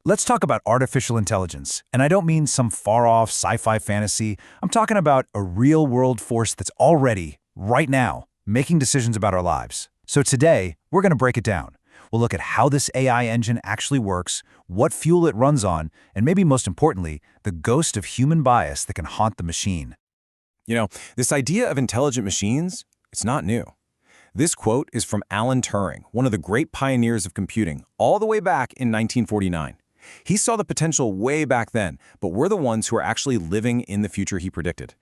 Let's talk about artificial intelligence, and I don't mean some far-off sci-fi fantasy. I'm talking about a real-world force that's already, right now, making decisions about our lives. So today, we're going to break it down. We'll look at how this AI engine actually works, what fuel it runs on, and maybe most importantly, the ghost of human bias that can haunt the machine. This idea of intelligent machines, it's not new. This quote is from Alan Turing, one of the great pioneers of computing, all the way back in 1949. He saw the potential way back then, but we're the ones who are actually living in the future he predicted.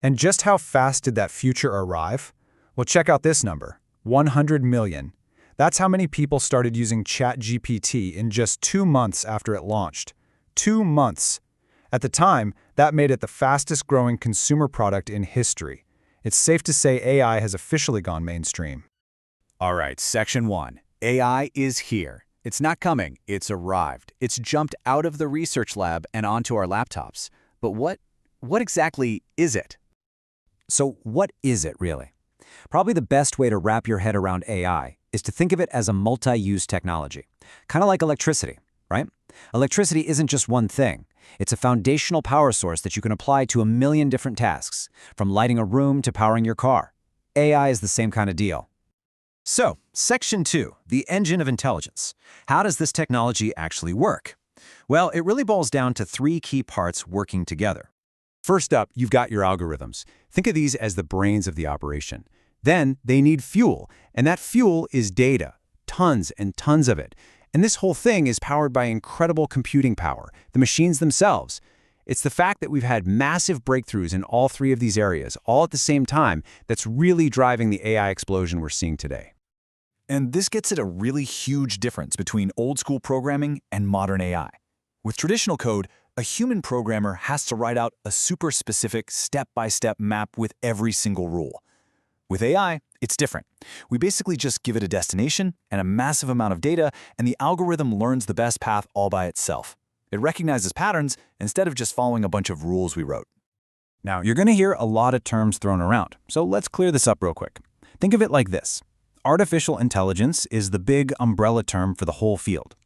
And just how fast did that future arrive? Well, check out this number, 100 million. That's how many people started using ChatGPT in just 2 months after it launched. 2 months. At the time, that made it the fastest-growing consumer product in history. It's safe to say AI has officially gone mainstream. All right, Section 1. AI is here. It's not coming, it's arrived. It's jumped out of the research lab and onto our laptops. But what exactly is it? So what is it, really? Probably the best way to wrap your head around AI is to think of it as a multi-use technology. Kind of like electricity, right? Electricity isn't just one thing. It's a foundational power source that you can apply to a million different tasks, from lighting a room to powering your car. AI is the same kind of deal. So, Section 2, the engine of intelligence. How does this technology actually work? Well, it really boils down to 3 key parts working together. First up, you've got your algorithms. Think of these as the brains of the operation. Then they need fuel, and that fuel is data, tons and tons of it. And this whole thing is powered by incredible computing power, the machines themselves. It's the fact that we've had massive breakthroughs in all 3 of these areas, all at the same time, that's really driving the AI explosion we're seeing today. And this gets at a really huge difference between old-school programming and modern AI. With traditional code, a human programmer has to write out a super specific step-by-step map with every single rule. With AI, it's different. We basically just give it a destination and a massive amount of data, and the algorithm learns the best path all by itself. It recognizes patterns instead of just following a bunch of rules we wrote. Now, you're going to hear a lot of terms thrown around, so let's clear this up real quick. Think of it like this. Artificial intelligence is the big umbrella term for the whole field.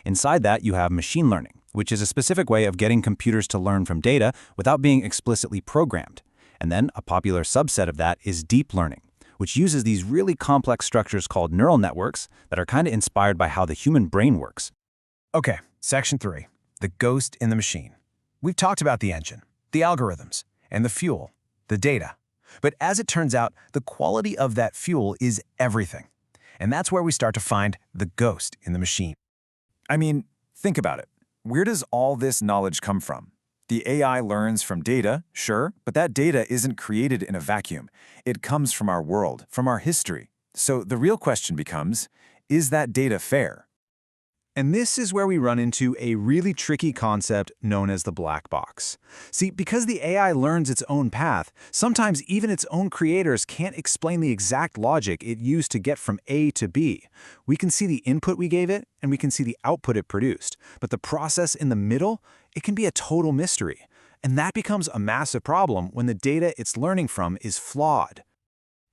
Inside that, you have machine learning, which is a specific way of getting computers to learn from data without being explicitly programmed. And then a popular subset of that is deep learning, which uses these really complex structures called neural networks that are kind of inspired by how the human brain works. Okay, Section 3, the ghost in the machine. We've talked about the engine, the algorithms, and the fuel, the data. But as it turns out, the quality of that fuel is everything. And that's where we start to find the ghost in the machine. I mean, think about it. Where does all this knowledge come from? The AI learns from data, sure, but that data isn't created in a vacuum. It comes from our world, from our history. So the real question becomes, is that data fair? And this is where we run into a really tricky concept known as the black box. See, because the AI learns its own path, sometimes even its own creators can't explain the exact logic it used to get from A to B. We can see the input we gave it, and we can see the output it produced. But the process in the middle, it can be a total mystery. And that becomes a massive problem when the data it's learning from is flawed.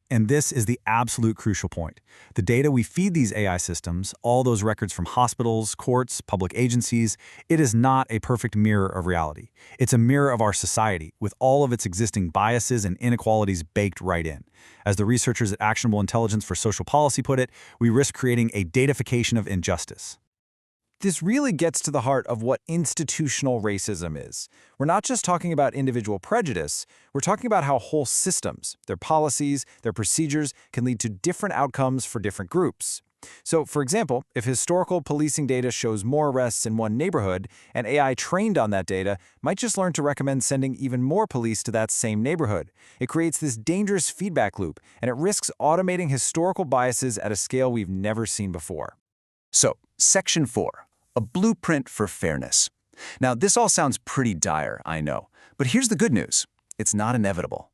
And this is the absolute crucial point. The data we feed these AI systems, all those records from hospitals, courts, public agencies, it is not a perfect mirror of reality. It's a mirror of our society, with all of its existing biases and inequalities baked right in. As the researchers at Actionable Intelligence for Social Policy put it, we risk creating a datafication of injustice. This really gets to the heart of what institutional racism is. We're not just talking about individual prejudice, we're talking about how whole systems, their policies, their procedures can lead to different outcomes for different groups. So, for example, if historical policing data shows more arrests in one neighborhood, and AI trained on that data might just learn to recommend sending even more police to that same neighborhood. It creates this dangerous feedback loop, and it risks automating historical biases at a scale we've never seen before. So, Section 4, a blueprint for fairness. Now, this all sounds pretty dire, I know, but here's the good news. It's not inevitable.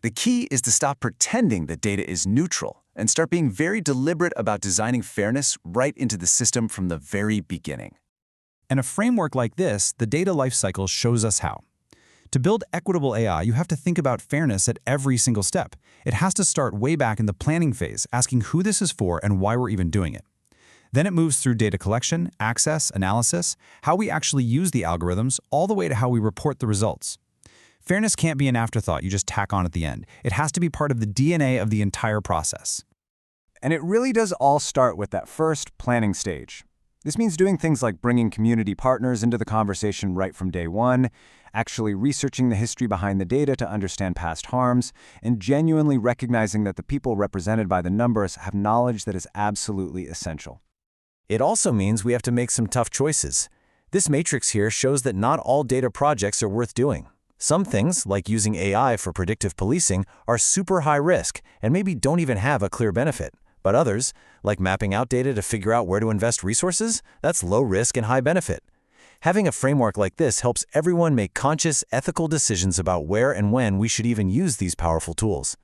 The key is to stop pretending that data is neutral and start being very deliberate about designing fairness right into the system from the very beginning. And a framework like this, the data lifecycle, shows us how. To build equitable AI, you have to think about fairness at every single step. It has to start way back in the planning phase, asking who this is for and why we're even doing it. Then it moves through data collection, access, analysis, how we actually use the algorithms, all the way to how we report the results. Fairness can't be an afterthought you just tack on at the end. It has to be part of the DNA of the entire process. And it really does all start with that first planning stage. This means doing things like bringing community partners into the conversation right from day one, actually researching the history behind the data to understand past harms, and genuinely recognizing that the people represented by the numbers have knowledge that is absolutely essential. It also means we have to make some tough choices. This matrix here shows that not all data projects are worth doing. Some things, like using AI for predictive policing, are super high risk and maybe don't even have a clear benefit. But others, like mapping out data to figure out where to invest resources, that's low risk and high benefit. Having a framework like this helps everyone make conscious, ethical decisions about where and when we should even use these powerful tools.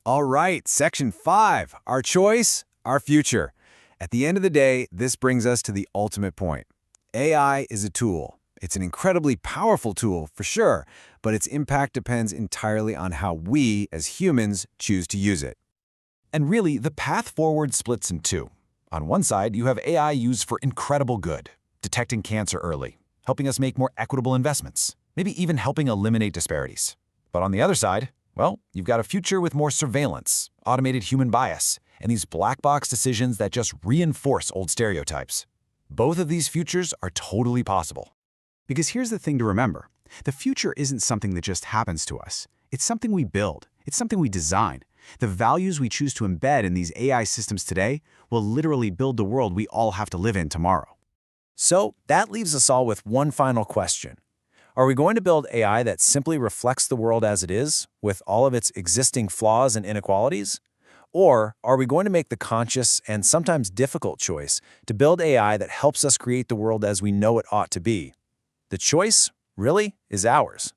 All right, Section 5, our choice, our future. At the end of the day, this brings us to the ultimate point. AI is a tool. It's an incredibly powerful tool, for sure, but its impact depends entirely on how we, as humans, choose to use it. And really, the path forward splits in two. On one side, you have AI used for incredible good, detecting cancer early, helping us make more equitable investments, maybe even helping eliminate disparities. But on the other side, well, you've got a future with more surveillance, automated human bias, and these black box decisions that just reinforce old stereotypes. Both of these futures are totally possible. Because here's the thing to remember. The future isn't something that just happens to us. It's something we build. It's something we design. The values we choose to embed in these AI systems today will literally build the world we all have to live in tomorrow. So that leaves us all with one final question. Are we going to build AI that simply reflects the world as it is, with all of its existing flaws and inequalities? Or are we going to make the conscious and sometimes difficult choice to build AI that helps us create the world as we know it ought to be? The choice, really, is ours.